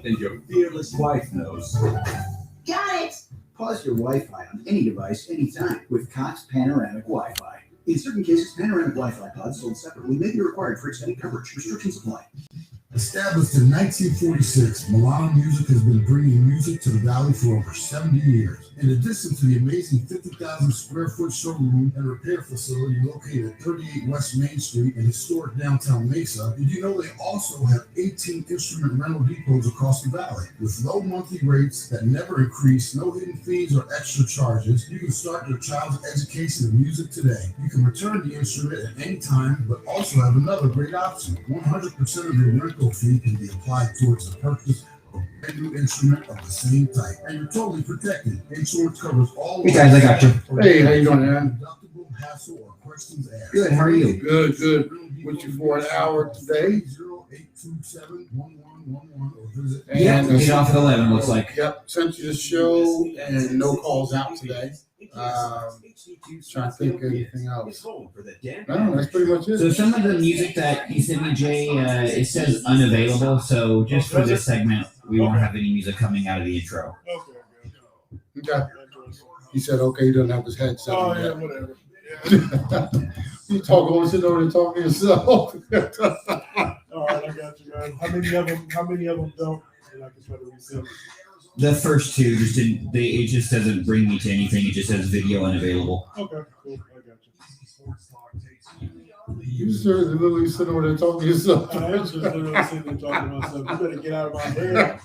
and your fearless wife knows. Got it! Pause your Wi-Fi on any device, anytime with Cox Panoramic Wi-Fi. In certain cases, panoramic Wi-Fi pods sold separately may be required for extended coverage. Restrictions apply. Established in 1946, Milano Music has been bringing music to the Valley for over 70 years. In addition to the amazing 50,000 square foot showroom and repair facility located at 38 West Main Street in historic downtown Mesa, did you know they also have 18 instrument rental depots across the valley? With low monthly rates that never increase, no hidden fees or extra charges, you can start your child's education in music today. You can return the instrument at any time, but also have another great option. 100% of your rental fee can be applied towards the purchase of a brand new instrument of the same type, and you're totally protected. Insurance covers all. Hey guys, I got you. Hey, how you doing, man? Deductible, hassle, or questions asked. Good. How are you? Good. With you for an hour today. 0827-1111 or visit. Yeah, get off at 11. Looks like. Yep. Sent you the show and no calls out today. Trying to think of anything else. No, that's pretty much it. So some of the music that he sent me, Jay, it says unavailable. So just for this segment, we won't have any music coming out of the intro. Okay. He said, okay, he doesn't have his headset. Oh, yeah, whatever. You talk over, sit over and talk to yourself. All right, I got you, man. How many of them don't? And I can try to resend. The first two just didn't. It just doesn't bring me to anything. It just says video unavailable. Okay, cool. I got you. You sir, literally sitting over there talking to yourself. I am just literally sitting there talking to myself. You better get out of my hair.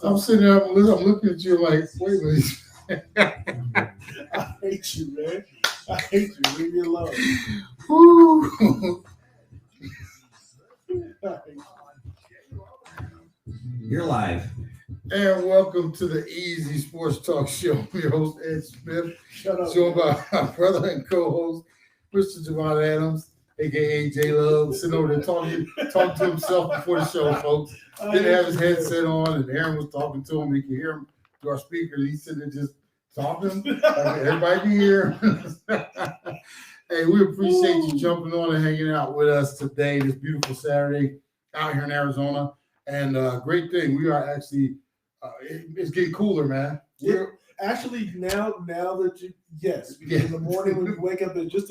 I'm sitting there, I'm looking at you like, wait a minute. I hate you, man. I hate you. Leave me alone. Woo. I hate you. You're live. And welcome to the Easy Sports Talk Show. I'm your host, Ed Smith. Shut up. Joined by my brother and co-host, Mr. Javon Adams, a.k.a. J-Love, sitting over there talking to himself before the show, folks. Didn't have his headset on, and Aaron was talking to him. He could hear him through our speakers. He's sitting there just talking. Everybody can hear. Hey, we appreciate you jumping on and hanging out with us today, this beautiful Saturday out here in Arizona. And great thing, we are actually, it's getting cooler, man. We're actually now that you, yes, because in the morning when you wake up, it's just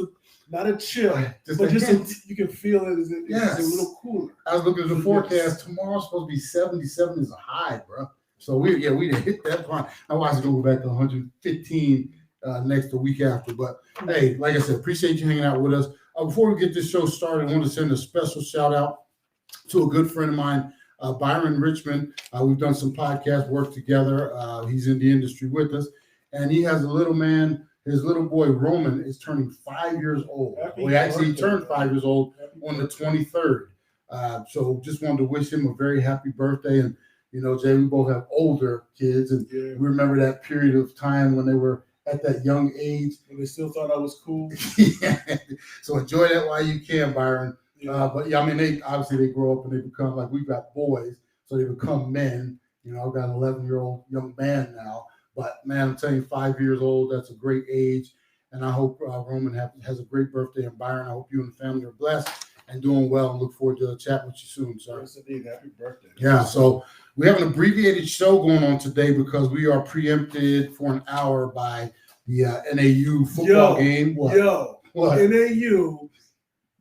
not a chill, but you can feel it. It's a little cooler. I was looking at the forecast. Tomorrow's supposed to be 77 is a high, bro. So we didn't hit that point. I watched it go back to 115 the week after. But hey, like I said, appreciate you hanging out with us. Before we get this show started, I want to send a special shout out to a good friend of mine, Byron Richmond. We've done some podcast work together. He's in the industry with us, and he has a little man. His little boy Roman is turning 5 years old. He turned 5 years old on the 23rd. So just wanted to wish him a very happy birthday. And you know, Jay, we both have older kids, and we remember that period of time when they were at that young age, and they still thought I was cool. So enjoy that while you can, Byron. But yeah, I mean, they grow up and they become like, we've got boys, so they become men. You know, I've got an 11-year-old young man now. But man, I'm telling you, 5 years old, that's a great age. And I hope Roman has a great birthday. And Byron, I hope you and the family are blessed and doing well, and look forward to chatting with you soon, sir. Yes, indeed. Happy birthday. Yeah, so we have an abbreviated show going on today because we are preempted for an hour by the NAU football game. What? NAU.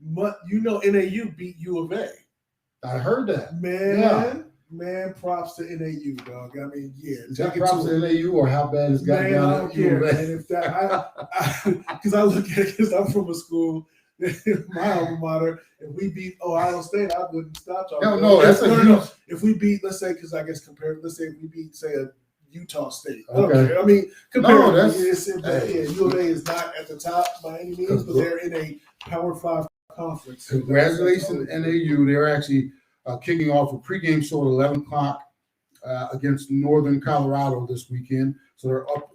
NAU beat U of A. I heard that. Man, props to NAU, dog. I mean, Is that props to NAU or how bad it's got down? I don't care, man. If that, because I look at it, because I'm from a school, my alma mater. If we beat Ohio State, I wouldn't stop talking. No. If we beat, let's say, because I guess let's say if we beat, say, a Utah State. Okay. I mean, compared U of A is not at the top by any means, but they're in a Power 5 conference. Congratulations, NAU. They're actually kicking off a pregame show at 11 o'clock against Northern Colorado this weekend. So they're up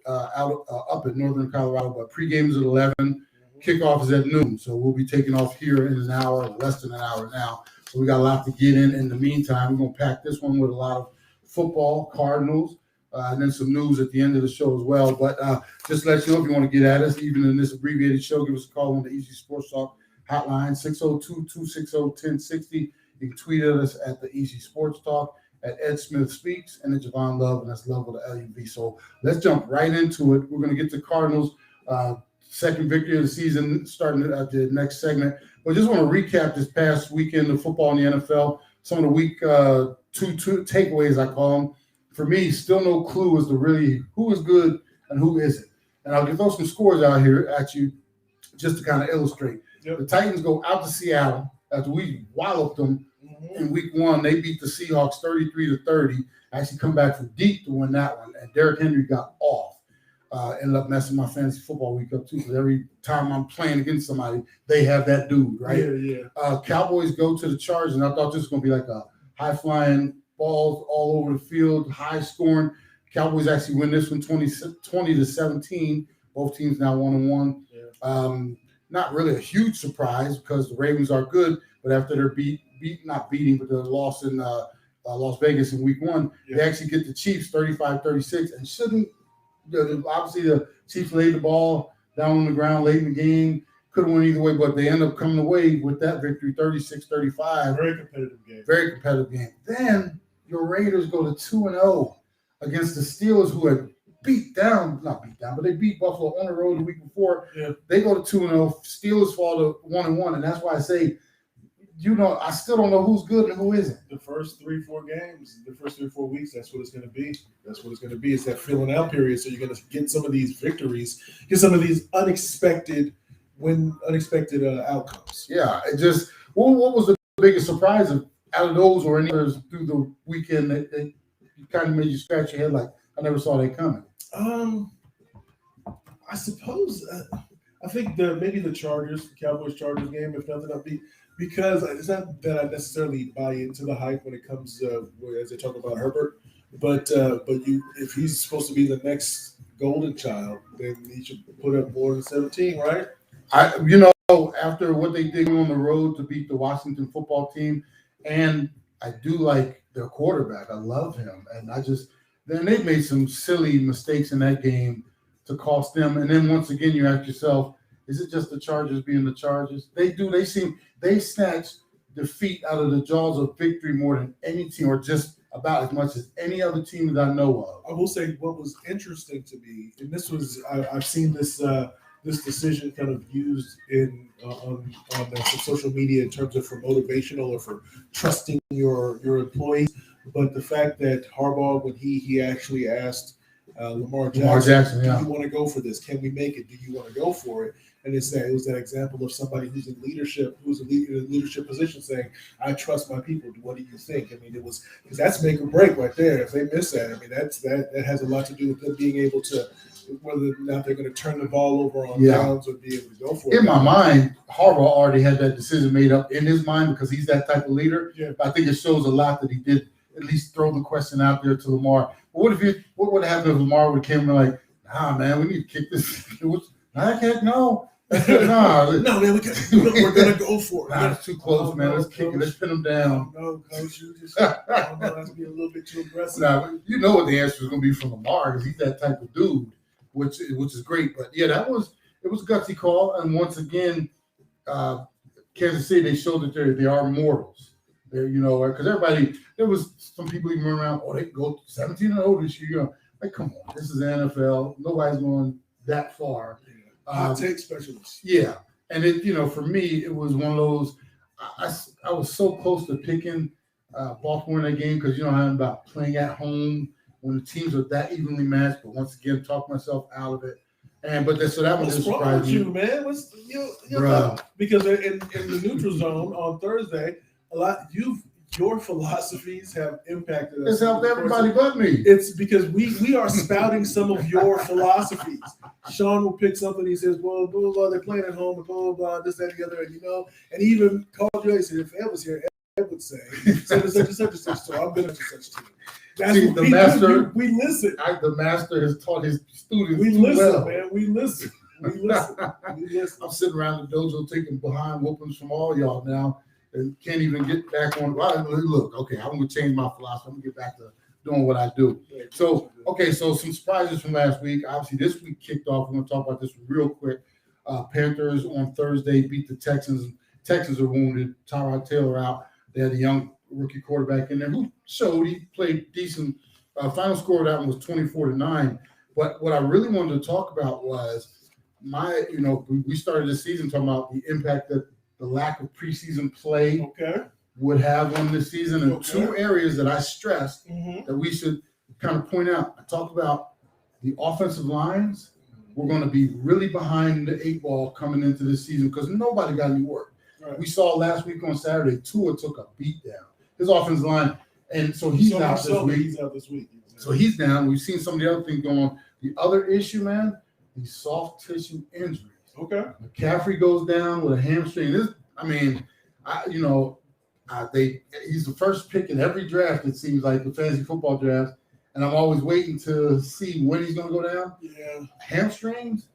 at Northern Colorado, but pregame is at 11. Kickoff is at noon. So we'll be taking off here in an hour, less than an hour now. So we got a lot to get in the meantime. We're going to pack this one with a lot of football, Cardinals, and then some news at the end of the show as well. But just to let you know, if you want to get at us, even in this abbreviated show, give us a call on the Easy Sports Talk hotline, 602-260-1060. You can tweet at us at the Easy Sports Talk. at Ed Smith Speaks and at Javon Love, and that's Love with the LUV. So let's jump right into it. We're going to get to Cardinals' second victory of the season starting at the next segment. But just want to recap this past weekend of football in the NFL. Some of the week two takeaways, I call them. For me, still no clue as to really who is good and who isn't. And I'll throw some scores out here at you just to kind of illustrate. Yep. The Titans go out to Seattle after we walloped them in week one. They beat the Seahawks 33-30. Actually come back from deep to win that one. And Derrick Henry got off. Ended up messing my fantasy football week up too, because every time I'm playing against somebody, they have that dude, right? Yeah. Cowboys go to the Chargers, and I thought this was going to be like a high-flying balls all over the field, high-scoring. Cowboys actually win this one 20-17. Both teams now 1-1. Yeah. Not really a huge surprise because the Ravens are good, but after their not beating, but the loss in Las Vegas in week one, they actually get the Chiefs 35-36 and shouldn't. Obviously, the Chiefs laid the ball down on the ground late in the game. Could have won either way, but they end up coming away with that victory, 36-35. Very competitive game. Then your Raiders go to 2-0 against the Steelers, who had but they beat Buffalo on the road the week before. Yeah. They go to 2-0. Steelers fall to 1-1, and that's why I say, I still don't know who's good and who isn't. The first 3-4 games, the first 3-4 weeks, that's what it's going to be. It's that filling out period. So you're going to get some of these victories, get some of these unexpected outcomes. Yeah, it just what was the biggest surprise out of those or any others through the weekend that kind of made you scratch your head like, I never saw that coming? I suppose I think maybe the Cowboys-Chargers game, if nothing else, because it's not that I necessarily buy into the hype when it comes as they talk about Herbert, but if he's supposed to be the next golden child, then he should put up more than 17, right? After what they did on the road to beat the Washington football team, and I do like their quarterback. I love him, and then they made some silly mistakes in that game to cost them. And then once again, you ask yourself, is it just the Chargers being the Chargers? They snatch defeat out of the jaws of victory more than any team, or just about as much as any other team that I know of. I will say what was interesting to me, and this was I've seen this decision kind of used on social media in terms of for motivational or for trusting your employees. But the fact that Harbaugh, when he actually asked Lamar Jackson, do you want to go for this? Can we make it? Do you want to go for it? And it was that example of somebody who's in leadership, who's in a leadership position, saying, "I trust my people. What do you think?" I mean, because that's make or break right there. If they miss that, I mean, that has a lot to do with them being able to, whether or not they're going to turn the ball over on downs or be able to go for it. In my mind, Harbaugh already had that decision made up in his mind because he's that type of leader. Yeah. But I think it shows a lot that he did at least throw the question out there to Lamar. But what would have happened if Lamar would have came and like, nah, man, we need to kick this. I can't, no. No, man, we're gonna go for it. Nah, it's too close, man. Let's kick it. Let's pin them down. No, coach, you just that's being a little bit too aggressive. Now, you know what the answer is going to be from Lamar because he's that type of dude, which is great. But yeah, it was a gutsy call, and once again, Kansas City, they showed that they are mortals. They're because everybody, there was some people even around. Oh, they can go 17-0 this year. Like, come on, this is the NFL. Nobody's going that far. Hot take specialist. Yeah, and for me, it was one of those. I was so close to picking Baltimore in that game because how about playing at home when the teams are that evenly matched. But once again, talk myself out of it. So that one just surprised me. You, man? What's because in the neutral zone on Thursday, your philosophies have impacted us. It's helped everybody but me. It's because we are spouting some of your philosophies. Sean will pick something. He says, "Well, blah blah blah. They're playing at home, and blah blah blah. This, that, and the other." And he even called you. He said, "If Ed was here, Ed would say such and such and such and such." So I'm going to such team. That's what the master. We listen. The master has taught his students. We listen, well. man. We listen. I'm sitting around the dojo taking behind whoopings from all y'all now. And can't even get back on. Look, okay, I'm going to change my philosophy. I'm going to get back to doing what I do. So some surprises from last week. Obviously, this week kicked off. We're going to talk about this real quick. Panthers on Thursday beat the Texans. Texans are wounded. Tyrod Taylor out. They had a young rookie quarterback in there who showed he played decent. Final score of that one was 24-9. But what I really wanted to talk about was we started the season talking about the impact that the lack of preseason play would have on this season, and two areas that I stressed that we should kind of point out. I talked about the offensive lines. We're going to be really behind the 8 ball coming into this season because nobody got any work. Right. We saw last week on Saturday, Tua took a beat down. His offensive line, and so he's out this week. So he's down. We've seen some of the other things going on. The other issue, man, these soft tissue injuries. McCaffrey goes down with a hamstring. He's the first pick in every draft, it seems like, the fantasy football draft. And I'm always waiting to see when he's going to go down. Yeah. Hamstrings,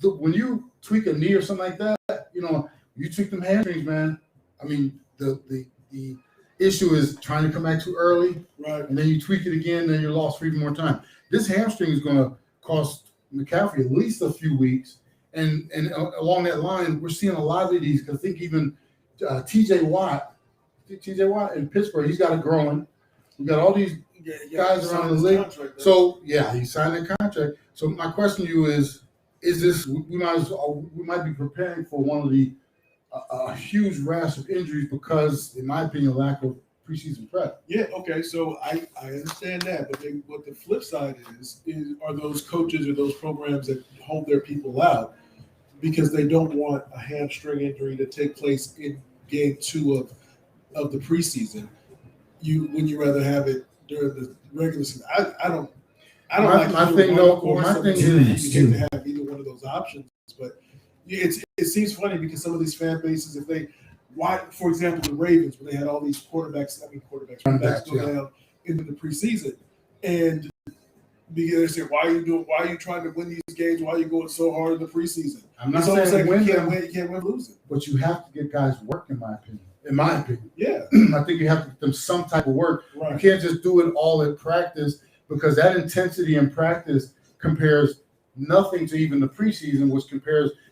when you tweak a knee or something like that, you tweak them hamstrings, man. I mean, the issue is trying to come back too early, right? And then you tweak it again, then you're lost for even more time. This hamstring is going to cost McCaffrey at least a few weeks. And along that line, we're seeing a lot of these. I think even TJ Watt in Pittsburgh, he's got it growing. We got all these guys around the league. So he signed that contract. So my question to you is this? We might be preparing for one of the a huge rash of injuries because, in my opinion, lack of preseason prep. Yeah. Okay. So I understand that, but what the flip side are those coaches or those programs that hold their people out because they don't want a hamstring injury to take place in game 2 of the preseason. When you rather have it during the regular season. I don't like my thing though. My thing is you get to have either one of those options, but it seems funny because some of these fan bases, for example, the Ravens, when they had all these quarterbacks go down into the preseason, and they say, why are you trying to win these games? Why are you going so hard in the preseason? I'm not saying you can't win losing. But you have to get guys work, in my opinion. Yeah. I think you have to give them some type of work. Right. You can't just do it all in practice because that intensity in practice compares nothing to even the preseason, which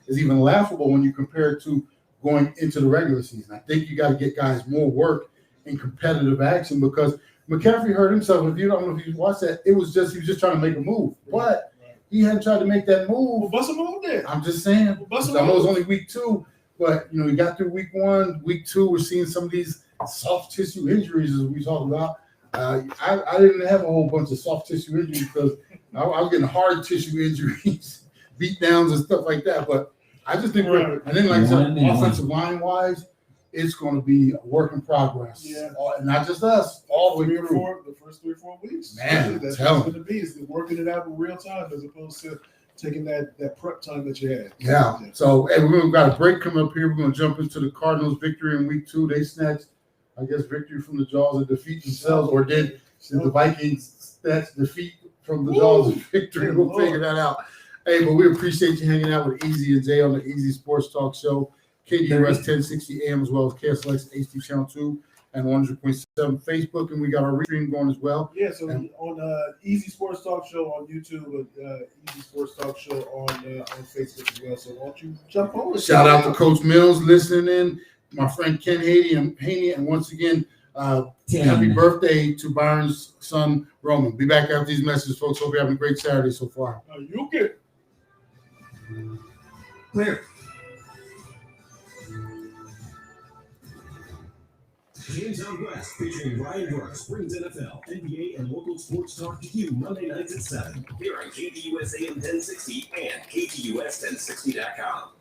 is even laughable when you compare it to going into the regular season. I think you got to get guys more work in competitive action because McCaffrey hurt himself. If you don't know if you watched that, he was just trying to make a move. But he hadn't tried to make that move. Well, bust a move there. I'm just saying. I know it's only week 2, but he got through week 1. Week 2, we're seeing some of these soft tissue injuries as we talk about. I didn't have a whole bunch of soft tissue injuries because I was getting hard tissue injuries, beat downs and stuff like that. But I just think and then like I said, offensive line wise, it's going to be a work in progress. Yeah. And not just us, all the way through. The first 3 or 4 weeks. Man, that's what it's going to be. Is working it out in real time as opposed to taking that prep time that you had. Yeah. So we've got a break coming up here. We're going to jump into the Cardinals' victory in week 2. They snatched, I guess, victory from the jaws of defeat themselves, or did the Vikings snatch defeat from the jaws of victory? We'll figure that out. Hey, but we appreciate you hanging out with Easy and Jay on the Easy Sports Talk Show, KDUS 1060 AM, as well as KSLX HD Channel 2 and 100.7 Facebook, and we got our restream going as well. Yeah, so on Easy Sports Talk Show on YouTube, Easy Sports Talk Show on Facebook as well. So why don't you jump on? Shout out to Coach Mills listening in, my friend Ken Haney, and once again, happy birthday to Byron's son Roman. Be back after these messages, folks. Hope you're having a great Saturday so far. You get Clear. James Out West, featuring Ryan Brooks, brings NFL, NBA, and local sports talk to you Monday nights at 7 here on KTUS AM 1060 and KTUS1060.com.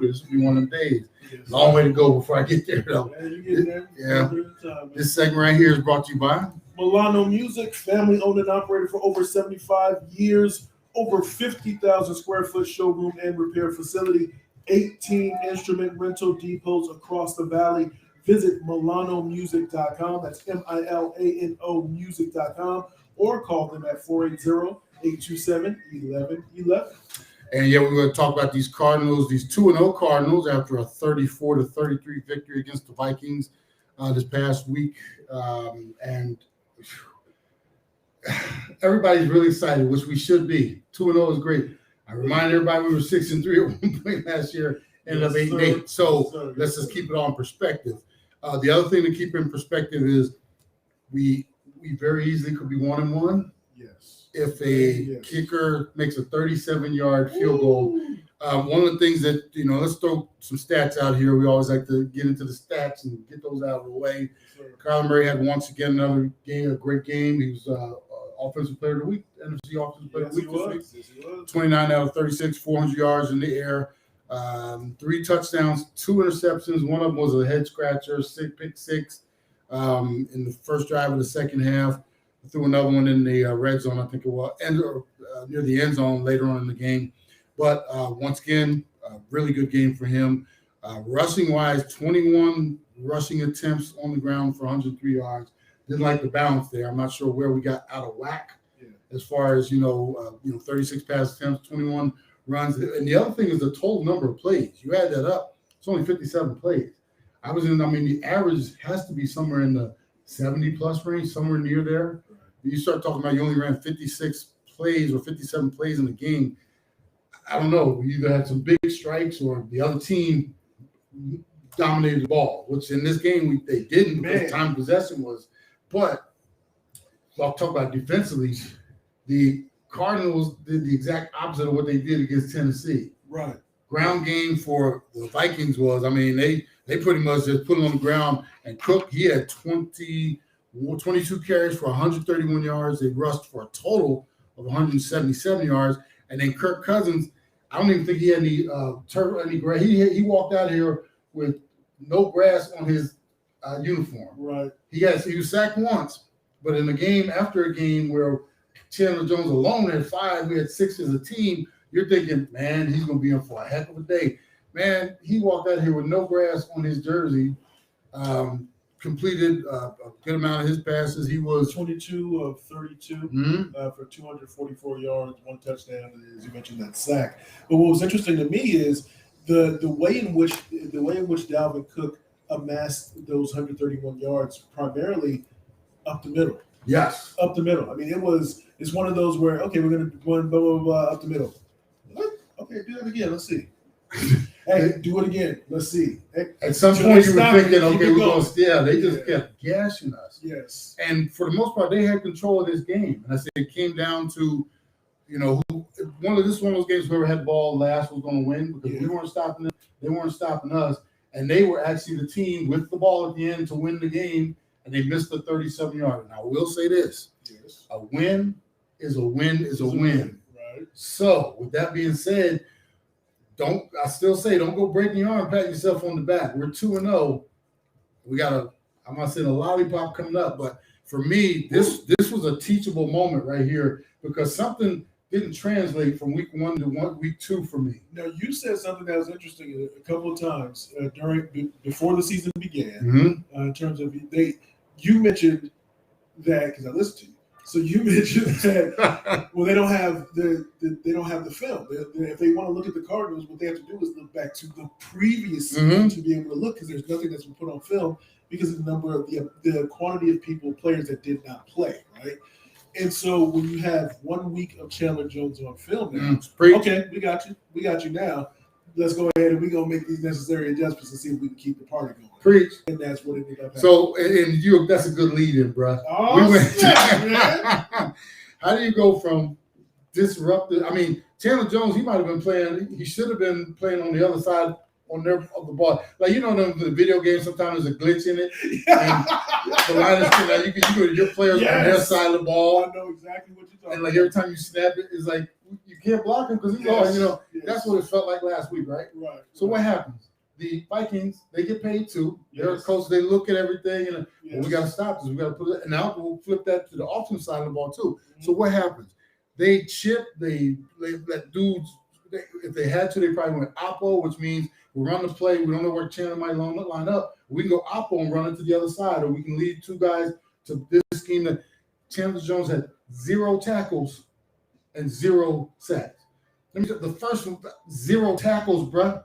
This will be one of them days. Yes. Long way to go before I get there, though. Yeah, you get there. Yeah. Time, This segment right here is brought to you by Milano Music, family owned and operated for over 75 years, over 50,000 square foot showroom and repair facility, 18 instrument rental depots across the valley. Visit milanomusic.com. That's MILANO music.com, or call them at 480-827-1111. And yeah, we're going to talk about these Cardinals, these 2-0 Cardinals after a 34-33 victory against the Vikings this past week. And everybody's really excited, which we should be. 2-0 is great. I remind everybody we were 6-3 at one point last year, ended up 8-8. So let's just keep it all in perspective. The other thing to keep in perspective is we very easily could be 1-1. Yes. If a kicker makes a 37-yard field goal. One of the things that, let's throw some stats out here. We always like to get into the stats and get those out of the way. Kyler Murray had once again another game, a great game. He was Offensive Player of the Week, NFC Offensive Player of the Week this week. Yes, 29 out of 36, 400 yards in the air, 3 touchdowns, 2 interceptions. One of them was a head scratcher, pick six in the first drive of the second half. Threw another one in the red zone, I think it was, and near the end zone later on in the game. But once again, a really good game for him. Rushing-wise, 21 rushing attempts on the ground for 103 yards. Didn't like the balance there. I'm not sure where we got out of whack as far as, 36 pass attempts, 21 runs. And the other thing is the total number of plays. You add that up, it's only 57 plays. The average has to be somewhere in the 70-plus range, somewhere near there. You start talking about you only ran 56 plays or 57 plays in the game. I don't know. You either had some big strikes or the other team dominated the ball, which in this game they didn't because time possession was. But I'll talk about defensively. The Cardinals did the exact opposite of what they did against Tennessee. Right. Ground game for the Vikings was, they pretty much just put it on the ground, and Cook, he had 22 carries for 131 yards. They rushed for a total of 177 yards. And then Kirk Cousins, I don't even think he had any grass. He walked out here with no grass on his uniform. Right. He was sacked once, but in a game after a game where Chandler Jones alone had 5, we had 6 as a team, you're thinking, man, he's going to be in for a heck of a day. Man, he walked out here with no grass on his jersey, completed a good amount of his passes. He was 22 of 32 for 244 yards, 1 touchdown, and as you mentioned, that sack. But what was interesting to me is the way in which Dalvin Cook amassed those 131 yards primarily up the middle. Yes, up the middle. It's one of those where we're going to run blah blah blah up the middle. What? Okay, do that again. Let's see. Hey, do it again. Let's see. At some point, you were thinking, okay, we're going to, they just kept gashing us. Yes. And for the most part, they had control of this game. And I said it came down to, one of those games, whoever had the ball last was going to win because we weren't stopping them. They weren't stopping us. And they were actually the team with the ball at the end to win the game, and they missed the 37-yarder. Now, I will say this. Yes. A win is a win is a win. Right. So, with that being said, don't go breaking your arm, pat yourself on the back. We're 2-0. We got I'm not saying a lollipop coming up, but for me, this was a teachable moment right here because something didn't translate from week 1 to week 2 for me. Now, you said something that was interesting a couple of times before the season began. In terms of you mentioned that because I listened to you. So you mentioned that they don't have the film. If they want to look at the Cardinals, what they have to do is look back to the previous season to be able to look because there's nothing that's been put on film because of the number of the quantity of players that did not play, right? And so when you have 1 week of Chandler Jones on film now, okay, we got you now. Let's go ahead and we're going to make these necessary adjustments and see if we can keep the party going. Preach. And that's what it ended up happening. So, that's a good lead-in, bro. Oh, man. How do you go from disrupted? Chandler Jones, he might have been playing. He should have been playing on the other side of the ball. Like, the video game, sometimes there's a glitch in it. And the line is, you go to your players on their side of the ball. I know exactly what you're talking about. And, every time you snap it, it's like you can't block him because he's Yes, all, you know. yes. That's what it felt like last week, right? Right. So what happens? The Vikings, they get paid too. They're Yes. coach. They look at everything, and Yes. we got to stop this. We got to put it. And now we'll flip that to the offensive side of the ball too. Mm-hmm. So what happens? They chip. They let dudes. If they had to, they probably went oppo, which means we run the play. We don't know where Chandler might line up. We can go oppo and run it to the other side, or we can lead two guys to this scheme. That Chandler Jones had 0 tackles and 0 sacks. Let me get the first one. 0 tackles, bruh.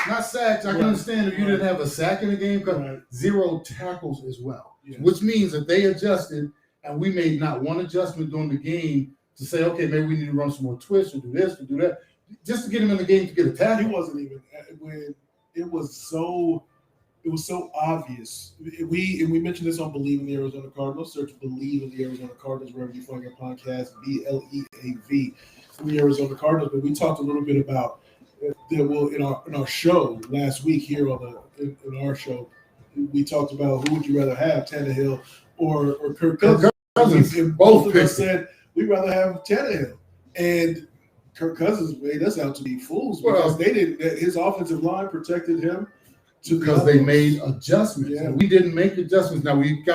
Not sacks. I can understand if you didn't have a sack in the game, because 0 tackles as well. Yes. Which means that they adjusted, and we made not one adjustment during the game to say, okay, maybe we need to run some more twists or do this or do that, just to get him in the game to get a He tackle. wasn't even when it was so obvious. We mentioned this on Believe in the Arizona Cardinals. Search Believe in the Arizona Cardinals wherever you find your podcast. BLEAV, the Arizona Cardinals. But we talked a little bit about that. Well, in our show last week here on in our show, we talked about who would you rather have, Tannehill or Kirk Cousins. And both of us said we'd rather have Tannehill, and Kirk Cousins made us out to be fools because they didn't. His offensive line protected him because they made adjustments. Yeah. And we didn't make adjustments. Now we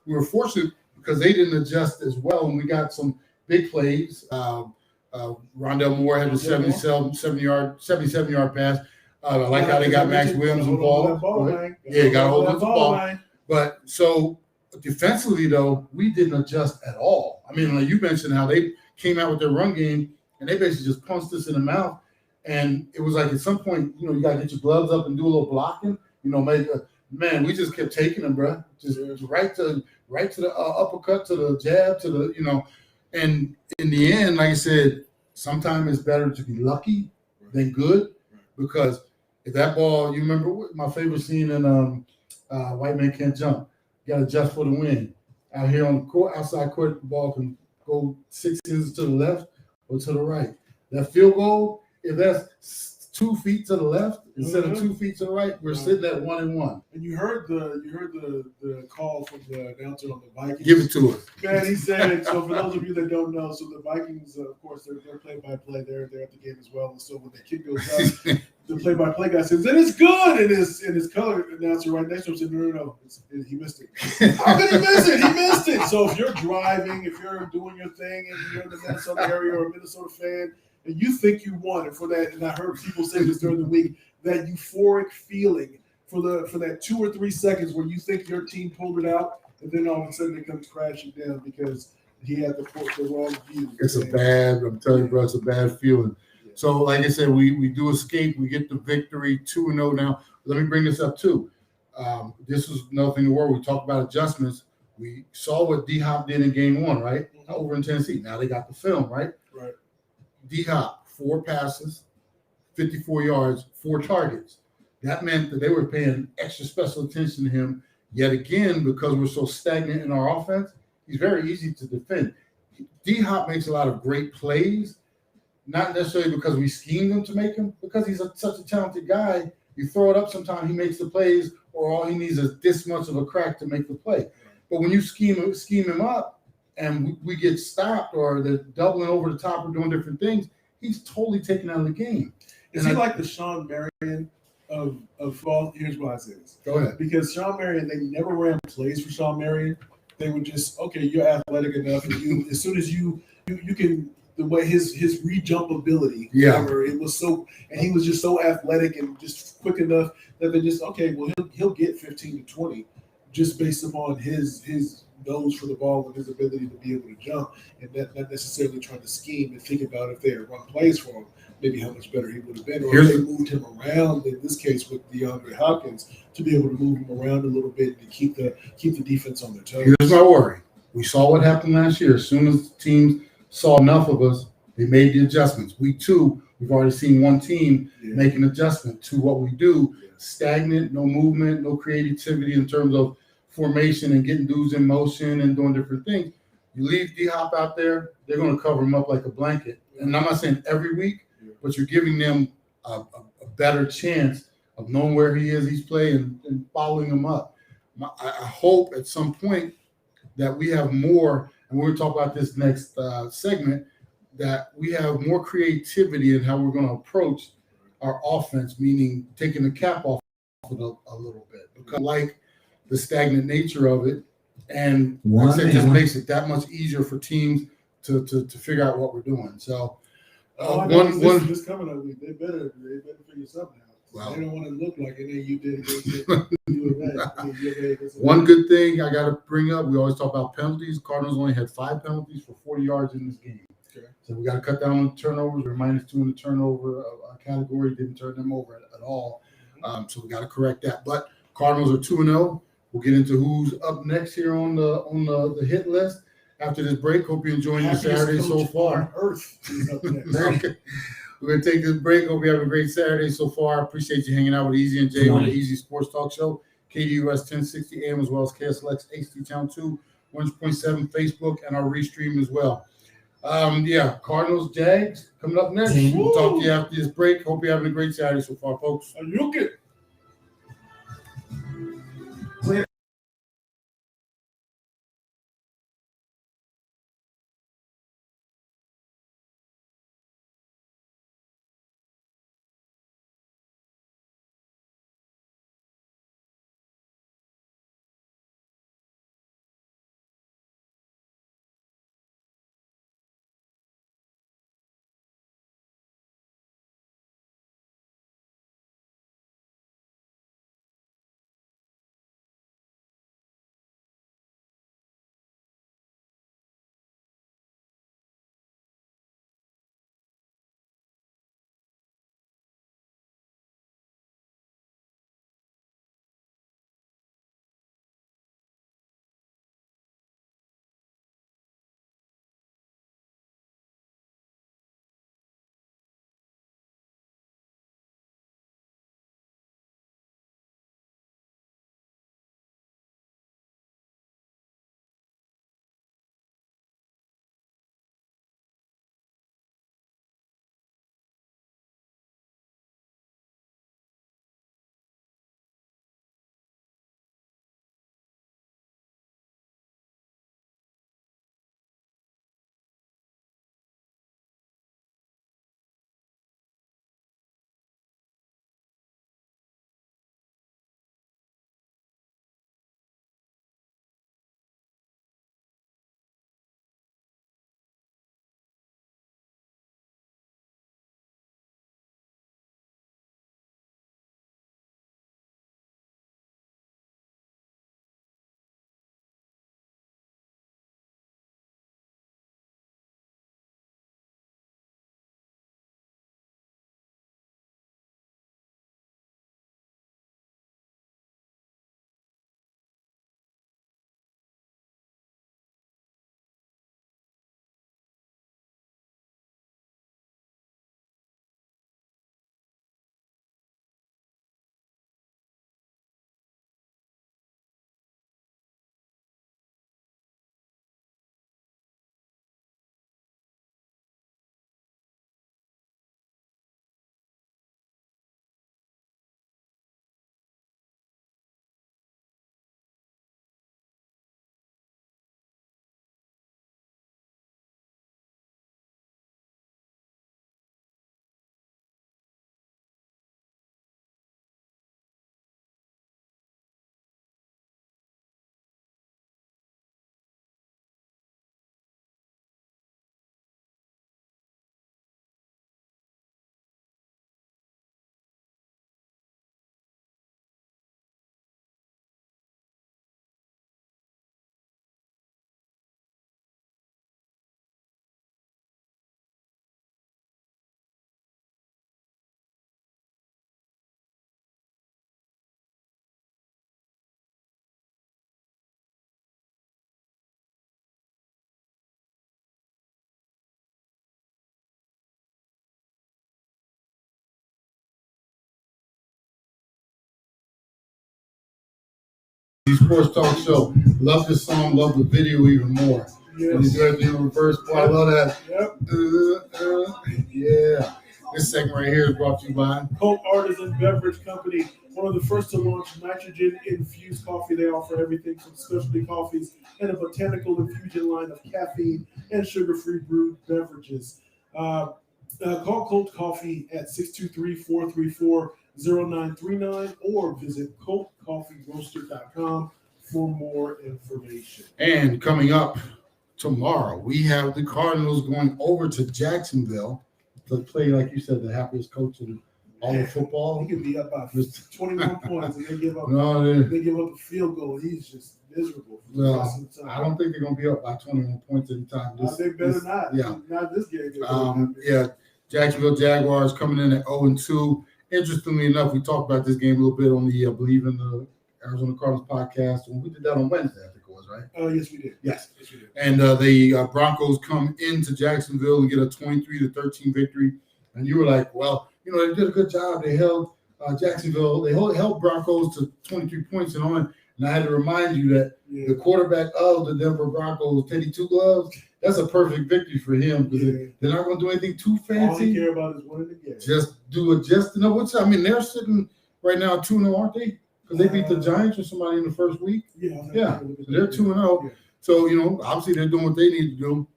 were fortunate because they didn't adjust as well, and we got some big plays. Rondell Moore had a 77-yard pass. I like how they got Max Williams involved. Yeah, got a hold of the ball. But so defensively, though, we didn't adjust at all. I mean, like you mentioned how they came out with their run game, and they basically just punched us in the mouth. And it was like at some point, you got to get your gloves up and do a little blocking. Man, we just kept taking them, bro. Just right to the uppercut, to the jab, to the, And in the end, like I said, sometimes it's better to be lucky than good, because if that ball, you remember my favorite scene in White Man Can't Jump. You got to adjust for the wind. Out here on the court, outside court, the ball can go 6 inches to the left or to the right. That field goal, if that's 2 feet to the left instead of 2 feet to the right, we're sitting at 1-1. And you heard the call from the announcer on the Vikings. Give it to us. Man, he said, so for those of you that don't know, so the Vikings, of course, they're play-by-play. They're at the game as well. And so when the kick goes up, the play-by-play guy says, and it's good. And his color announcer right next to him said, no, he missed it. How could he miss it? He missed it. So if you're driving, if you're doing your thing, and you're in the Minnesota area or a Minnesota fan, and you think you won, and for that, and I heard people say this during the week, that euphoric feeling for that 2 or 3 seconds where you think your team pulled it out, and then all of a sudden it comes crashing down because he had the wrong view. I'm telling you, bro, it's a bad feeling. Yeah. So, like I said, we do escape. We get the victory, 2-0 now. Let me bring this up too. This was another thing to worry. We talked about adjustments. We saw what D-Hop did in game 1, right? Mm-hmm. Over in Tennessee. Now they got the film, right? Right. D-Hop, 4 passes, 54 yards, 4 targets. That meant that they were paying extra special attention to him. Yet again, because we're so stagnant in our offense, he's very easy to defend. D-Hop makes a lot of great plays, not necessarily because we schemed him to make him, because he's such a talented guy. You throw it up sometimes, he makes the plays, or all he needs is this much of a crack to make the play. But when you scheme him up and we get stopped, or they're doubling over the top or doing different things, he's totally taken out of the game. Is he like the Sean Marion of fall? Here's why I say this. Go ahead. Because Sean Marion, they never ran plays for Sean Marion. They would just, okay, you're athletic enough, and you as soon as you can, the way his re-jump ability, whatever, it was so, and he was just so athletic and just quick enough that they just, okay, well he'll get 15 to 20 just based upon his nose for the ball and his ability to be able to jump, and not necessarily trying to scheme and think about if they had run plays for him, maybe how much better he would have been, or if they moved him around, in this case with DeAndre Hopkins, to be able to move him around a little bit and keep the defense on their toes. Here's my worry. We saw what happened last year. As soon as teams saw enough of us, they made the adjustments. We've already seen one team make an adjustment to what we do. Stagnant, no movement, no creativity in terms of formation and getting dudes in motion and doing different things. You leave D-Hop out there, they're going to cover him up like a blanket. And I'm not saying every week, but you're giving them a better chance of knowing where he is each play and following him up. I hope at some point that we have more, and we're going to talk about this next segment, that we have more creativity in how we're going to approach our offense, meaning taking the cap off it a little bit, because I like the stagnant nature of it, and like I said, it just makes it that much easier for teams to figure out what we're doing. So this coming up week, they better figure something out. Wow. They don't want to look like it. You did against One good thing I got to bring up, we always talk about penalties. Cardinals only had 5 penalties for 40 yards in this game. Okay. So we got to cut down on the turnovers. We're -2 in the turnover category. Didn't turn them over at all. So we got to correct that. But Cardinals are 2-0. We'll get into who's up next here on the hit list after this break. Hope you're enjoying your Saturday so far. Earth is up next. Okay. We're going to take this break. Hope you have a great Saturday so far. Appreciate you hanging out with Easy and Jay on the Easy Sports Talk Show, KDUS 1060 AM, as well as KSLX HD Channel 2, 100.7 Facebook, and our restream as well. Cardinals, Jags, coming up next. We'll talk to you after this break. Hope you're having a great Saturday so far, folks. You get Sports Talk Show. Love this song, love the video even more. Yes. When you do it in reverse, boy, I love that. Yep. Yeah. This segment right here is brought to you by Coke Artisan Beverage Company, one of the first to launch nitrogen-infused coffee. They offer everything from specialty coffees and a botanical infusion line of caffeine and sugar-free brewed beverages. Call Colt Coffee at 623-434-0939 or visit coltcoffeeroaster.com for more information. And coming up tomorrow, we have the Cardinals going over to Jacksonville to play, like you said, the happiest coach in all of football. He could be up by 21 points and they give up a field goal. He's just miserable. Well, I don't think they're going to be up by 21 points anytime. They better not. Yeah. Not this game. Jacksonville Jaguars coming in at 0-2. Interestingly enough, we talked about this game a little bit on the Believe in the Arizona Cardinals podcast. When we did that on Wednesday, I think it was, right? Yes, we did. Yes. We did. And the Broncos come into Jacksonville and get a 23-13 victory. And you were like, well, they did a good job. They held Jacksonville. They held Broncos to 23 points and on. And I had to remind you that the quarterback of the Denver Broncos, Teddy Two Gloves, that's a perfect victory for him because they're not going to do anything too fancy. All they care about is winning the game. Just do it just enough. They're sitting right now 2-0, aren't they? Because they beat the Giants or somebody in the first week. Yeah. So they're 2-0. Yeah. So, obviously they're doing what they need to do.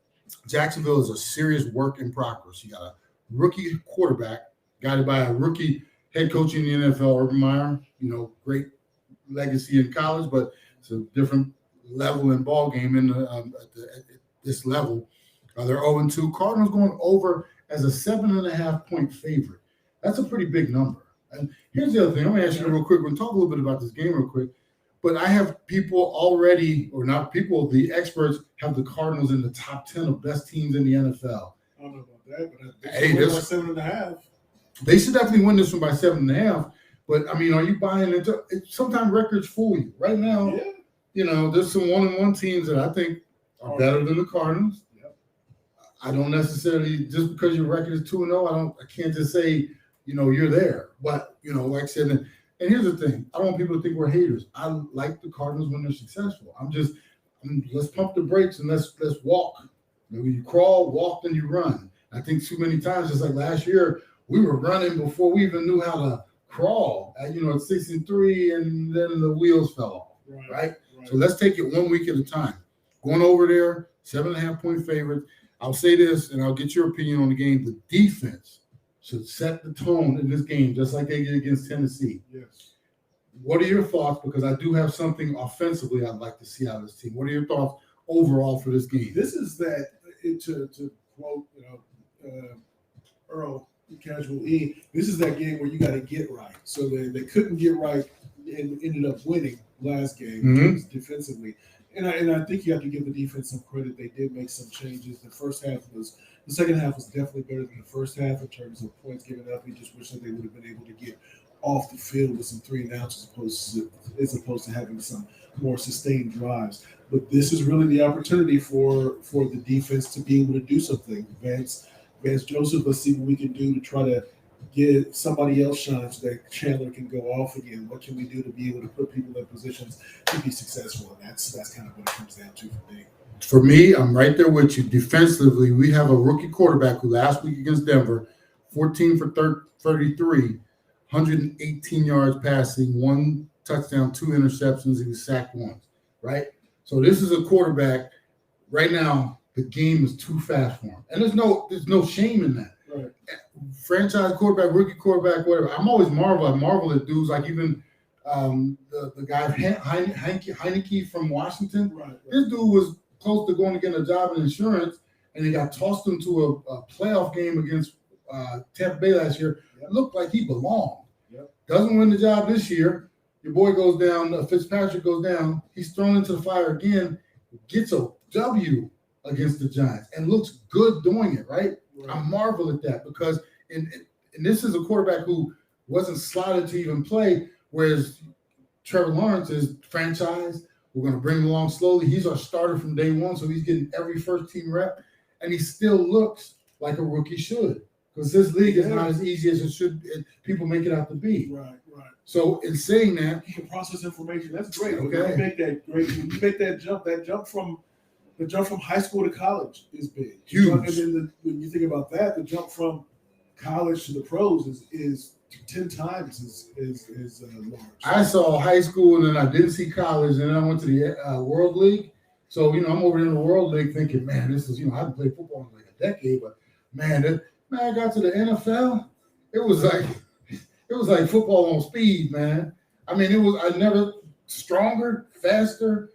Jacksonville is a serious work in progress. You got a rookie quarterback guided by a rookie head coach in the NFL, Urban Meyer. Great legacy in college, but it's a different level in ball game at this level. They're 0-2. Cardinals going over as a 7.5 point favorite. That's a pretty big number. And here's the other thing. I'm going to ask you real quick. We're going to talk a little bit about this game real quick. But I have people already, or not people, the experts have the Cardinals in the top 10 of best teams in the NFL. I don't know about that, but they're 7.5. They should definitely win this one by 7.5. But, are you buying into it? Sometimes records fool you. Right now, there's some 1-1 teams that I think are better than the Cardinals. Yep. I don't necessarily, just because your record is 2-0, I can't just say, you're there. But, like I said, and here's the thing. I don't want people to think we're haters. I like the Cardinals when they're successful. Let's pump the brakes and let's walk. Maybe you crawl, walk, then you run. I think too many times, just like last year, we were running before we even knew how to crawl at 6-3, and then the wheels fell off. Right? So let's take it 1 week at a time. Going over there, 7.5 point favorite. I'll say this, and I'll get your opinion on the game. The defense should set the tone in this game, just like they did against Tennessee. Yes. What are your thoughts? Because I do have something offensively I'd like to see out of this team. What are your thoughts overall for this game? This is that, to quote, Earl, Casual E, this is that game where you got to get right. So they couldn't get right and ended up winning last game defensively. And I think you have to give the defense some credit. They did make some changes. The second half was definitely better than the first half in terms of points given up. You just wish that they would have been able to get off the field with some 3 and outs as opposed to having some more sustained drives. But this is really the opportunity for the defense to be able to do something. Vance Joseph, let's see what we can do to try to get somebody else shine so that Chandler can go off again. What can we do to be able to put people in positions to be successful? And that's kind of what it comes down to for me. For me, I'm right there with you. Defensively, we have a rookie quarterback who last week against Denver, 14 for 33, 118 yards passing, 1 touchdown, 2 interceptions. He was sacked once, right? So this is a quarterback. Right now, the game is too fast for him. And there's no shame in that. Right. Franchise quarterback, rookie quarterback, whatever. I'm always marvel at dudes like even the guy Heineke from Washington. Right. This dude was close to going to get a job in insurance, and he got tossed into a playoff game against Tampa Bay last year. It looked like he belonged. Yep. Doesn't win the job this year. Your boy goes down. Fitzpatrick goes down. He's thrown into the fire again. Gets a W against the Giants and looks good doing it, right? I marvel at that because and this is a quarterback who wasn't slotted to even play, whereas Trevor Lawrence is franchise. We're going to bring him along slowly. He's our starter from day one, so he's getting every first-team rep, and he still looks like a rookie should because this league is not as easy as it should. People make it out to be. Right. So in saying that, he can process information. That's great. Okay. You make that great. You make that jump from high school to college is big. Huge. And then when you think about that, the jump from college to the pros is 10 times as large. I saw high school and then I didn't see college, and then I went to the World League. So I'm over in the World League thinking, man, this is I haven't played football in like a decade, but I got to the NFL. It was like football on speed, man. I mean, I never stronger, faster.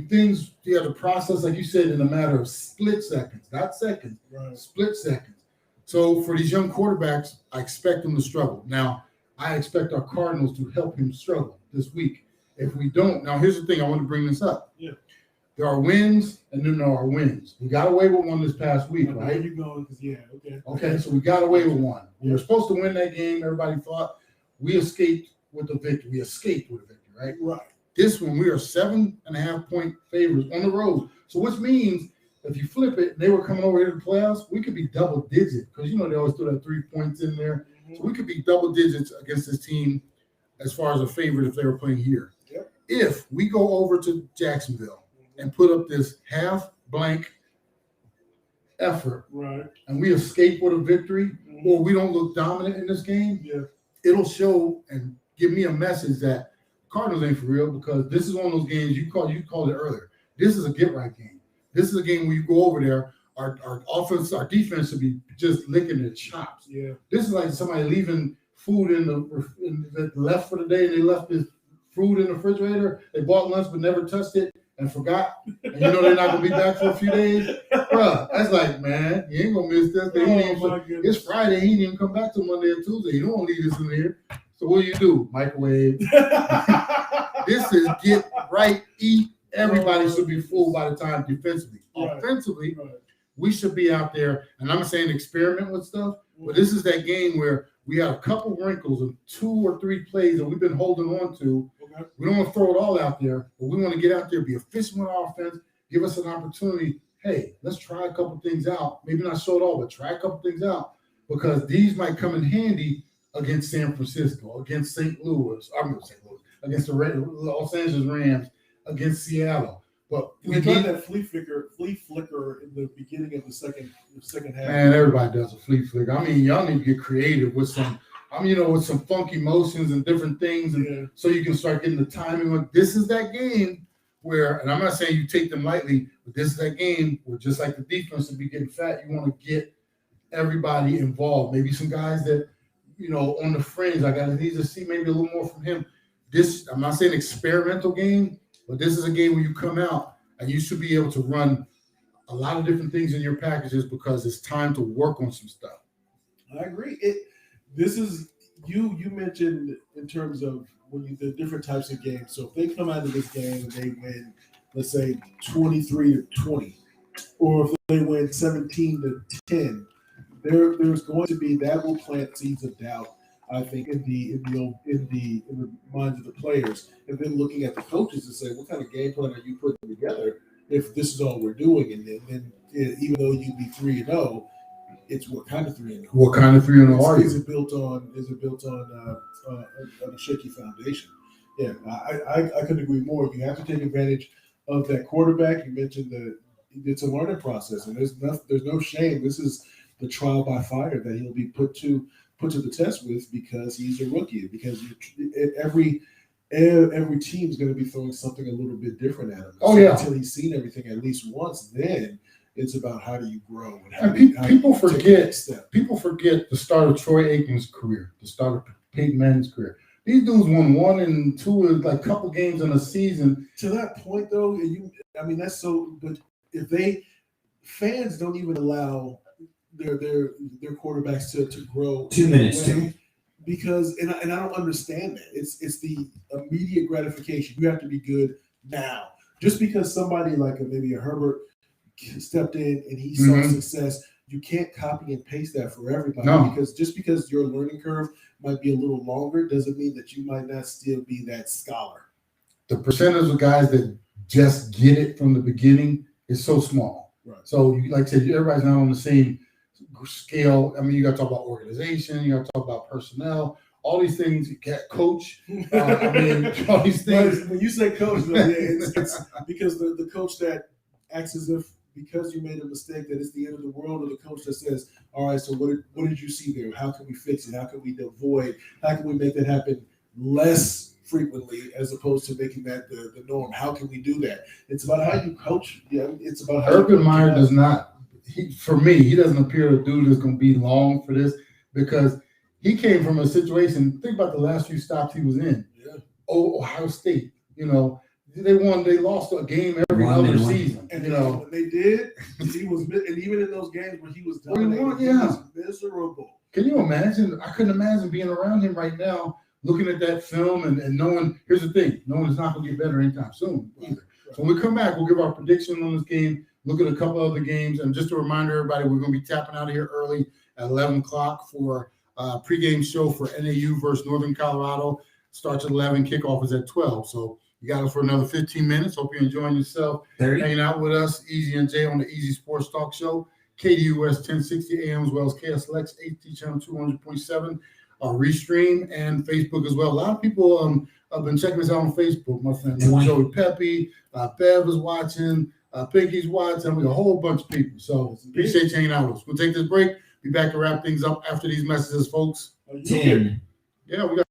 Things you have to process, like you said, in a matter of split seconds, not seconds, Right. split seconds. So for these young quarterbacks, I expect them to struggle. Now, I expect our Cardinals to help him struggle this week. If we don't, now here's the thing, I want to bring this up. Yeah. There are wins and then there are wins. We got away with one this past week, Where right? you going? Okay. Okay, so we got away with one. We were supposed to win that game. Everybody thought we escaped with a victory. Right? Right. This one, we are 7.5 point favorites on the road. So which means if you flip it, they were coming over here to the playoffs, we could be double digit because they always throw that 3 points in there. So we could be double digits against this team as far as a favorite if they were playing here. Yep. If we go over to Jacksonville and put up this half blank effort, Right. and we escape with a victory, or we don't look dominant in this game, Yeah. it'll show and give me a message that Cardinals ain't for real, because this is one of those games you called it earlier. This is a get right game. This is a game where you go over there, our offense, our defense should be just licking their chops. Yeah. This is like somebody leaving food in the left for the day, and they left this food in the refrigerator. They bought lunch but never touched it and forgot. And they're not gonna be back for a few days. Bruh, that's like, man, you ain't gonna miss this. It's Friday, he didn't even come back till Monday or Tuesday. You don't want to leave this in here. So what do? Microwave. This is get right, eat. Everybody should be full by the time defensively. Right. Offensively, Right. we should be out there, and I'm saying experiment with stuff, but this is that game where we have a couple wrinkles of 2 or 3 plays that we've been holding on to. Okay. We don't want to throw it all out there, but we want to get out there, be efficient with our offense, give us an opportunity. Hey, let's try a couple things out. Maybe not show it all, but try a couple things out, because these might come in handy against San Francisco, against St. Louis, against the Los Angeles Rams, against Seattle. But We got that flea flicker in the beginning of the second half. Man, everybody does a flea flicker. I mean, y'all need to get creative with some, with some funky motions and different things, and so you can start getting the timing. This is that game where, and I'm not saying you take them lightly, but this is that game where, just like the defense will be getting fat, you want to get everybody involved. Maybe some guys that, on the fringe, I need to see maybe a little more from him. This, I'm not saying experimental game, but this is a game where you come out and you should be able to run a lot of different things in your packages, because it's time to work on some stuff. I agree. This is you mentioned in terms of the different types of games. So if they come out of this game and they win, let's say 23-20, or if they win 17-10, there's going to be, that will plant seeds of doubt, I think, in the minds of the players, and then looking at the coaches and say, what kind of game plan are you putting together if this is all we're doing? And then even though you'd be 3-0, it's what kind of 3-0? What kind of 3-0 are you? Is it built on a shaky foundation? Yeah, I couldn't agree more. You have to take advantage of that quarterback. You mentioned that it's a learning process, and there's no shame. This is the trial by fire that he'll be put to the test with, because he's a rookie. Because every team is going to be throwing something a little bit different at him. Until he's seen everything at least once, then it's about how do you grow. And people forget the start of Troy Aikman's career, the start of Peyton Manning's career. These dudes won 1 and 2 in like couple games in a season. To that point, though, that's so. But if fans don't even allow their quarterbacks to grow 2 minutes because I don't understand that. It's the immediate gratification. You have to be good now. Just because somebody like maybe a Herbert stepped in and he saw success, you can't copy and paste that for everybody. No. Because just because your learning curve might be a little longer doesn't mean that you might not still be that scholar. The percentage of guys that just get it from the beginning is so small. Right. So, like I said, everybody's not on the same scale. You got to talk about organization. You got to talk about personnel. All these things. You got coach. All these things. When you say coach, though, it's because the coach that acts as if because you made a mistake that it's the end of the world, or the coach that says, all right, so what did you see there? How can we fix it? How can we avoid? How can we make that happen less frequently, as opposed to making that the norm? How can we do that? It's about how you coach. Yeah, it's about how Urban Meyer does not. for me, he doesn't appear a dude that's going to be long for this because he came from a situation. Think about the last few stops he was in. Yeah. Ohio State, they lost a game every One other and one. season. And when they did, he was, and even in those games where he was Well, he dominating, won, he yeah. was miserable. Can you imagine? I couldn't imagine being around him right now, looking at that film and knowing, here's the thing, no one's not going to get better anytime soon either. So when we come back, we'll give our prediction on this game, look at a couple other games, and just to remind everybody, we're going to be tapping out of here early at 11 o'clock for a pregame show for NAU versus Northern Colorado. Starts at 11, kickoff is at 12. So you got us for another 15 minutes. Hope you're enjoying yourself, 30. hanging out with us, Easy and Jay on the Easy Sports Talk Show. KDUS 1060 AM as well as KSLX HD channel 200.7, Restream and Facebook as well. A lot of people have been checking us out on Facebook. My friend Joey Pepe, Bev is watching, Pinky's watching. We got a whole bunch of people. So appreciate you hanging out with us. We'll take this break. Be back to wrap things up after these messages, folks. 10. Yeah, we got.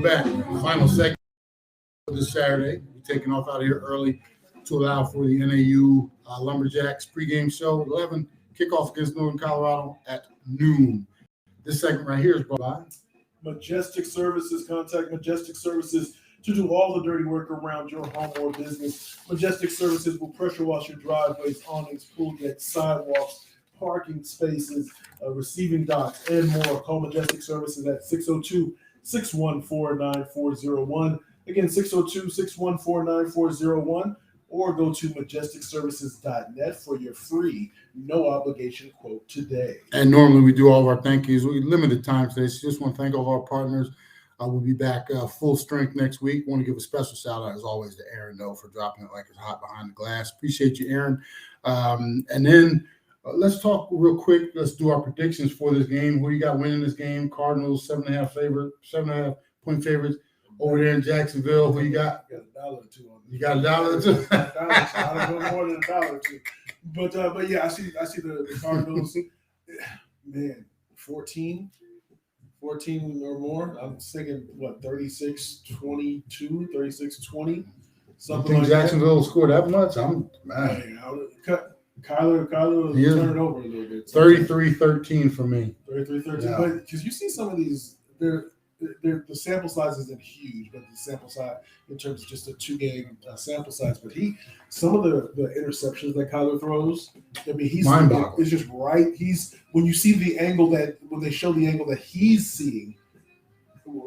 Back, final segment this Saturday. We're taking off out of here early to allow for the NAU Lumberjacks pregame show at 11, kickoff against Northern Colorado at noon. This segment right here is brought by Majestic Services. Contact Majestic Services to do all the dirty work around your home or business. Majestic Services will pressure wash your driveways, awnings, pool decks, sidewalks, parking spaces, receiving docks, and more. Call Majestic Services at 602-614-9401. Again, 602-614-9401. Or go to majesticservices.net for your free, no obligation quote today. And normally we do all of our thank yous. We limited time today, so just want to thank all of our partners. We'll be back full strength next week. Want to give a special shout out, as always, to Aaron Doe for dropping it like it's hot behind the glass. Appreciate you, Aaron. And then let's talk real quick. Let's do our predictions for this game. Who you got winning this game? Cardinals, 7.5 point favorites. Over there in Jacksonville, who you got? You got $1 or $2 on You got $1 or $2? I don't know more than $1 or $2. But yeah, I see the Cardinals. Man, 14 or more. I'm thinking 36-22, 36-20, something think like Jacksonville will score that much? I'm that. man. Kyler Yeah. turn it over a little bit. 33-13 for me. 33-13. Yeah. But because you see some of these, the sample size isn't huge, but the sample size in terms of just a 2-game sample size. But some of the interceptions that Kyler throws, I mean, it's just right. When you see the angle when they show the angle that he's seeing,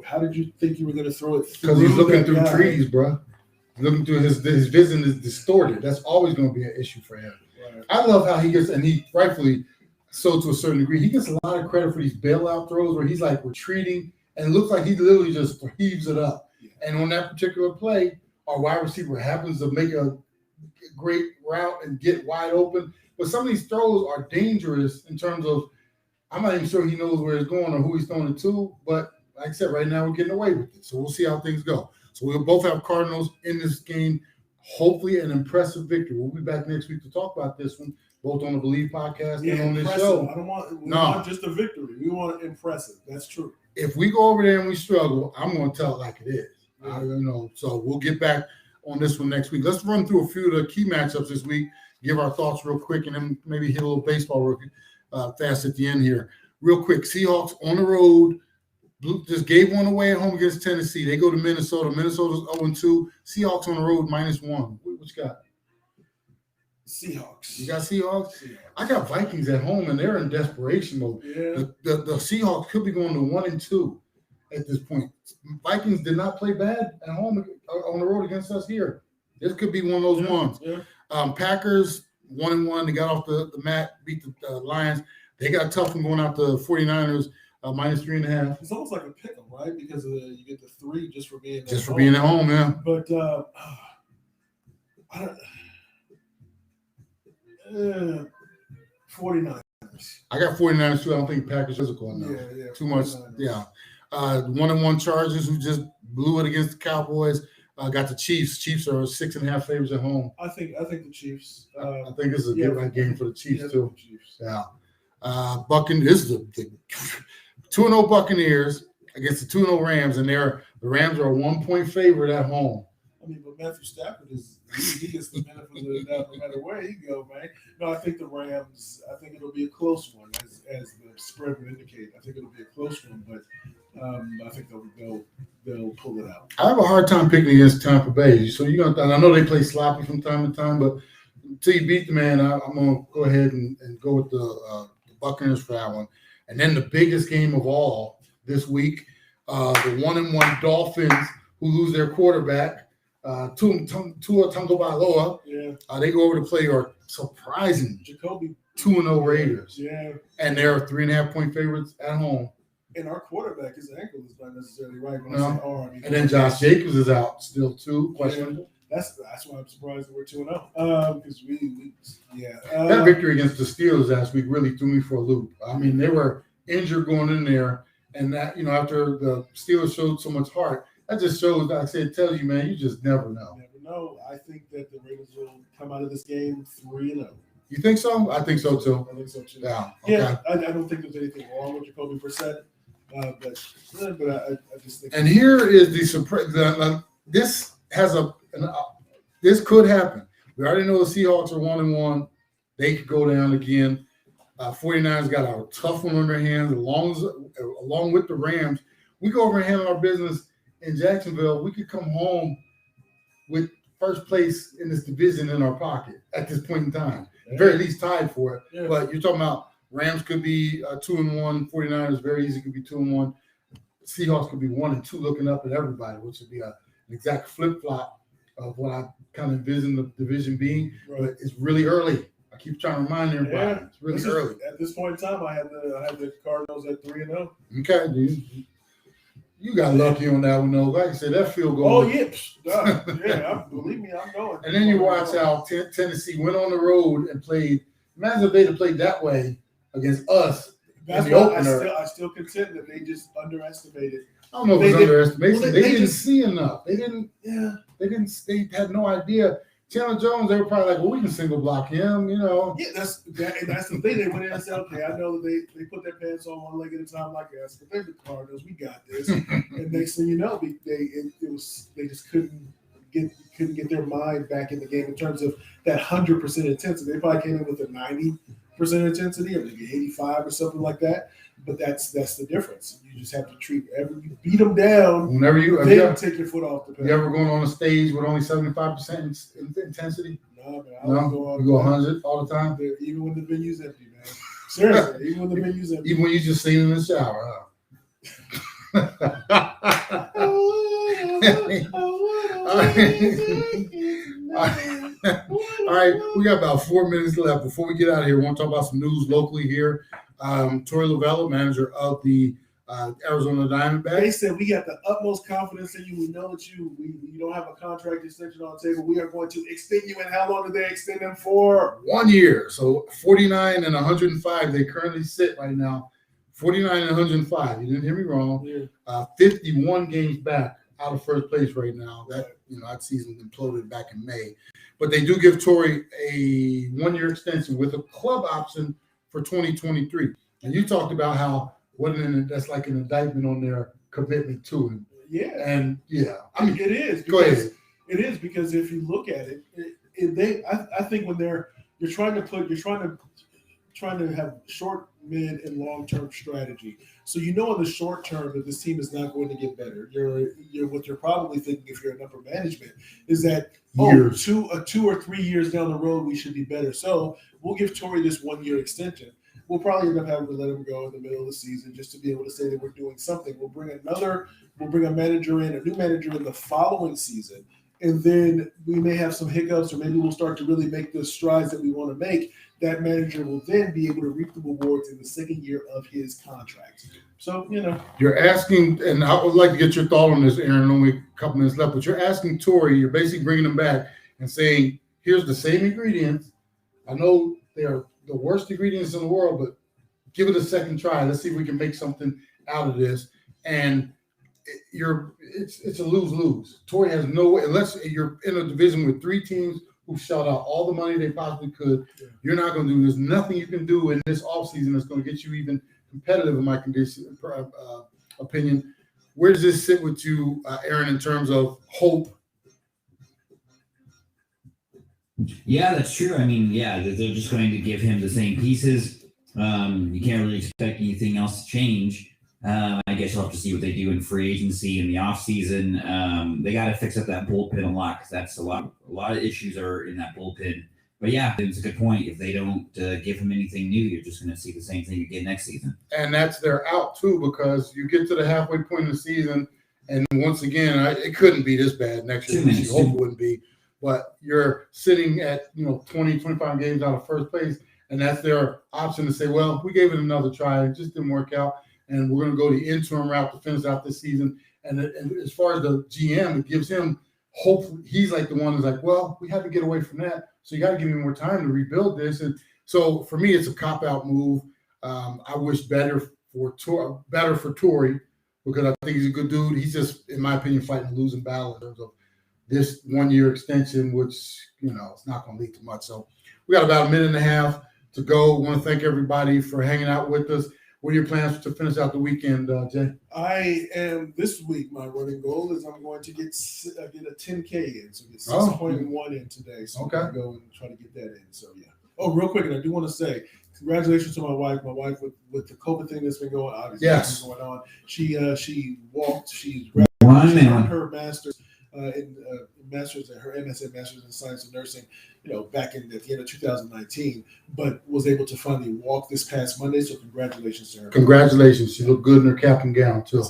how did you think you were going to throw it? Because he's looking through trees, bro. Looking through his vision is distorted. That's always going to be an issue for him. Right. I love how he gets, and he rightfully so to a certain degree, he gets a lot of credit for these bailout throws where he's like retreating and it looks like he literally just heaves it up. Yeah. And on that particular play, our wide receiver happens to make a great route and get wide open. But some of these throws are dangerous in terms of, I'm not even sure he knows where he's going or who he's throwing it to. But like I said, right now we're getting away with it. So we'll see how things go. So we'll both have Cardinals in this game. Hopefully an impressive victory. We'll be back next week to talk about this one, both on the Believe podcast and on this show. I don't want just a victory. We want impressive. That's true. If we go over there and we struggle, I'm going to tell it like it is. Yeah. So we'll get back on this one next week. Let's run through a few of the key matchups this week, give our thoughts real quick, and then maybe hit a little baseball real fast at the end here. Real quick, Seahawks on the road. Just gave one away at home against Tennessee. They go to Minnesota. Minnesota's 0-2. Seahawks on the road, -1. What you got? Seahawks. You got Seahawks? I got Vikings at home, and they're in desperation mode. Yeah. The Seahawks could be going to 1-2 at this point. Vikings did not play bad at home on the road against us here. This could be one of those ones. Yeah. Packers 1-1. They got off the mat, beat the Lions. They got a tough one going out the 49ers. -3.5. It's almost like a pick 'em, right? Because you get the 3 just for being being at home, yeah. But I don't. 49ers. I got 49ers too. I don't think Packers physical enough. Yeah. Too much. 49ers. Yeah. 1-1 Chargers, who just blew it against the Cowboys. Got the Chiefs. Chiefs are 6.5 favorites at home. I think the Chiefs. I think this is a get right game for the Chiefs too. The Chiefs. Yeah. This is the 2-0 Buccaneers against the 2-0 Rams, and the Rams are a 1-point favorite at home. I mean, but Matthew Stafford he gets the benefit of the doubt no matter where he go, man. No, I think the Rams. I think it'll be a close one, as the spread would indicate. I think it'll be a close one, but I think they'll pull it out. I have a hard time picking against Tampa Bay. So you're gonna. I know they play sloppy from time to time, but until you beat the man, I'm gonna go ahead and go with the Buccaneers for that one. And then the biggest game of all this week, the 1-1 Dolphins, who lose their quarterback, Tua Tagovailoa. Yeah. They go over to play our surprising Jacoby 2-0 Raiders. Yeah. And they're 3.5-point favorites at home. And our quarterback, his ankle is not necessarily right. When No. I say arm, And then Josh Jacobs is out still too. Questionable. That's why I'm surprised that we're 2-0. Because That victory against the Steelers last week really threw me for a loop. I mean, they were injured going in there, and that after the Steelers showed so much heart, that just shows. Like I said, it tells you, man, you just never know. Never know. I think that the Ravens will come out of this game 3-0. You think so? I think so too. I think so too. Yeah. Okay. Yeah. I don't think there's anything wrong with Jacoby Brissett, but I just think. And here is the surprise. This has this could happen. We already know the Seahawks are 1-1. They could go down again. 49ers got a tough one on their hands, along with the Rams. We go over and handle our business in Jacksonville, we could come home with first place in this division in our pocket at this point in time. At very least tied for it. Yeah. But you're talking about Rams could be 2-1, 49ers very easy could be 2-1. Seahawks could be 1-2 looking up at everybody, which would be an exact flip-flop of what I kind of envision the division being. Right. But it's really early. I keep trying to remind everybody. Yeah. It's really early. At this point in time, I had the Cardinals at 3-0. Okay, dude. You got lucky on that one, though. Like I said, that field goal. Oh, yeah. Believe me, I'm going. And then you watch how Tennessee went on the road and played. Imagine if they'd have played that way against us. That's in the why opener. I still contend that they just underestimated. I don't know if it's underestimation. Well, they they didn't just- see enough. They didn't. Yeah. They had no idea. Chandler Jones, they were probably like, well, we can single block him, Yeah, that's the thing. They went in and said, okay, I know that they put their pants on one leg at a time like us, but they're the Cardinals. We got this. And next thing you know, they just couldn't get their mind back in the game in terms of that 100% intensity. They probably came in with a 90% intensity or maybe 85 or something like that. But that's the difference. You just have to you beat them down. Whenever you Take your foot off the pedal. You ever going on a stage with only 75% intensity? No, man. You go 100 all the time? Even when the venue's empty, man. Seriously, even when the venue's empty. Even when you just sing in the shower, huh? All right, we got about 4 minutes left. Before we get out of here, we want to talk about some news locally here. Torey Lovella, manager of the Arizona Diamondbacks. They said, we got the utmost confidence in you. We know that you don't have a contract extension on the table. We are going to extend you. And how long do they extend them for? 1 year. So 49 and 105, they currently sit right now. 49 and 105. You didn't hear me wrong. Yeah. 51 games back out of first place right now. That season imploded back in May. But they do give Torey a 1 year extension with a club option for 2023. And you talked about how that's like an indictment on their commitment to him. Yeah. And I mean, it is. Go ahead. It is because if you look at it, I think when you're trying to have short, mid, and long-term strategy. So in the short term that this team is not going to get better. What you're probably thinking if you're in upper management is that 2 or 3 years down the road we should be better. So we'll give Torey this 1 year extension. We'll probably end up having to let him go in the middle of the season just to be able to say that we're doing something. We'll bring a manager in, a new manager in the following season. And then we may have some hiccups, or maybe we'll start to really make the strides that we want to make. That manager will then be able to reap the rewards in the second year of his contract. So, You're asking, and I would like to get your thought on this, Aaron, only a couple minutes left, but you're asking Torey, you're basically bringing him back and saying, here's the same ingredients. I know they are the worst ingredients in the world, but give it a second try. Let's see if we can make something out of this. And it's a lose-lose. Torey has no way, unless you're in a division with 3 teams who shelled out all the money they possibly could. You're not going to do. There's nothing you can do in this offseason that's going to get you even competitive, in my opinion. Where does this sit with you, Aaron, in terms of hope? Yeah, that's true. I mean, they're just going to give him the same pieces. You can't really expect anything else to change. I guess you'll have to see what they do in free agency in the offseason. They got to fix up that bullpen a lot because that's a lot of issues are in that bullpen. But it's a good point. If they don't give him anything new, you're just going to see the same thing again next season. And that's their out too, because you get to the halfway point of the season, and once again, it couldn't be this bad next year. You hope it wouldn't be. But you're sitting at 20, 25 games out of first place, and that's their option to say, well, we gave it another try. It just didn't work out. And we're going to go the interim route to finish out this season. And as far as the GM, it gives him hope. He's like the one who's like, well, we have to get away from that. So you got to give me more time to rebuild this. And so for me, it's a cop-out move. I wish better for Torey because I think he's a good dude. He's just, in my opinion, fighting a losing battle in terms of this 1 year extension, which, it's not going to lead to much. So we got about a minute and a half to go. I want to thank everybody for hanging out with us. What are your plans to finish out the weekend, Jay? I am this week. My running goal is I'm going to get a 10K in, so get 6.1 in today. So I'm going to go and try to get that in. So Oh, real quick, and I do want to say congratulations to my wife. My wife with the COVID thing that's been going, obviously Yes. going on. She walked. She's One she man. earned her master's her MSN Masters in Science and Nursing, back at the end of 2019, but was able to finally walk this past Monday. So congratulations to her. Congratulations. She looked good in her cap and gown too.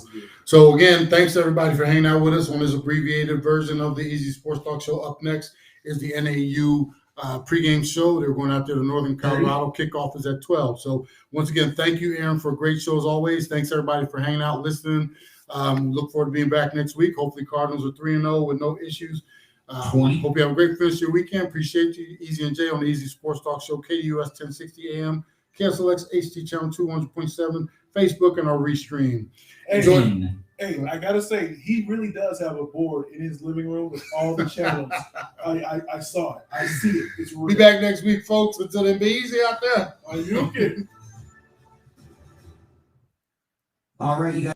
So again, thanks everybody for hanging out with us on this abbreviated version of the Easy Sports Talk Show. Up next is the NAU pregame show. They're going out there to Northern Colorado. Kickoff is at 12. So once again, thank you, Aaron, for a great show as always. Thanks everybody for hanging out, listening. Look forward to being back next week. Hopefully Cardinals are 3-0 with no issues. Hope you have a great finish of your weekend. Appreciate you, Easy and Jay, on the Easy Sports Talk Show, KDUS 1060 AM, KSLX HD channel 200.7, Facebook, and our restream. Hey, I gotta say, he really does have a board in his living room with all the channels. I saw it. I see it. It's real. Be back next week, folks. Until then, be easy out there. Are you kidding? All right, you guys.